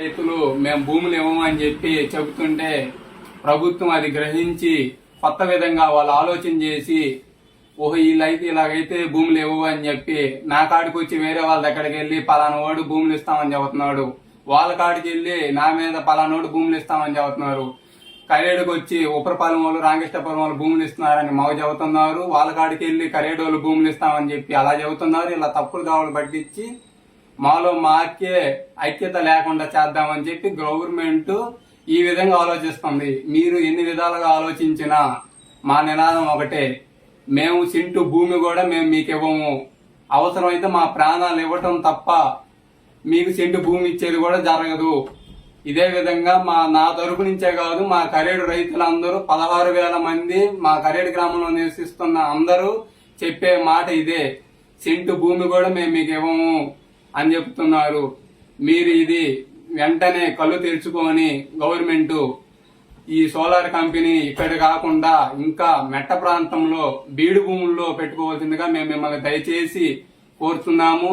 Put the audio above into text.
రైతులు మేము భూములు ఇవ్వమని చెప్పి చెబుతుంటే ప్రభుత్వం అది గ్రహించి కొత్త విధంగా వాళ్ళు ఆలోచన చేసి ఓహో వీళ్ళైతే ఇలాగైతే భూములు ఇవ్వవు అని చెప్పి నా కాడికి వచ్చి వేరే వాళ్ళ దగ్గరికి వెళ్ళి పలానా వాడు భూములు ఇస్తామని చెబుతున్నాడు. వాళ్ళ కాడికి వెళ్ళి నా మీద పలానోడు భూములు ఇస్తామని చెబుతున్నారు. కరేడుకు వచ్చి ఉప్పరపాలెం వాళ్ళు రామకృష్ణపురం వాళ్ళు భూములు ఇస్తున్నారని మాకు చెబుతున్నారు. వాళ్ళ కాడికి వెళ్ళి కరేడు వాళ్ళు భూములు ఇస్తామని చెప్పి అలా చెబుతున్నారు. ఇలా తప్పులు కావాలి పట్టించి మాలో మాకే ఐక్యత లేకుండా చేద్దామని చెప్పి గవర్నమెంట్ ఈ విధంగా ఆలోచిస్తుంది. మీరు ఎన్ని విధాలుగా ఆలోచించినా మా నినాదం ఒకటే, మేము సింటు భూమి కూడా మేము మీకు ఇవ్వము. అవసరమైతే మా ప్రాణాలు ఇవ్వటం తప్ప మీకు సెంటు భూమి ఇచ్చేది కూడా జరగదు. ఇదే విధంగా నా తరపు నుంచే కాదు, మా కరేడు రైతులందరూ 16,000 మంది మా కరేడు గ్రామంలో నివసిస్తున్న అందరూ చెప్పే మాట ఇదే, సెంటు భూమి కూడా మేము మీకు ఇవ్వము అని చెప్తున్నారు. మీరు ఇది వెంటనే కళ్ళు తెరుచుకొని గవర్నమెంట్ ఈ సోలార్ కంపెనీ ఇక్కడ కాకుండా ఇంకా మెట్ట ప్రాంతంలో బీడు భూముల్లో పెట్టుకోవాల్సిందిగా మేము మిమ్మల్ని దయచేసి కోరుతున్నాము.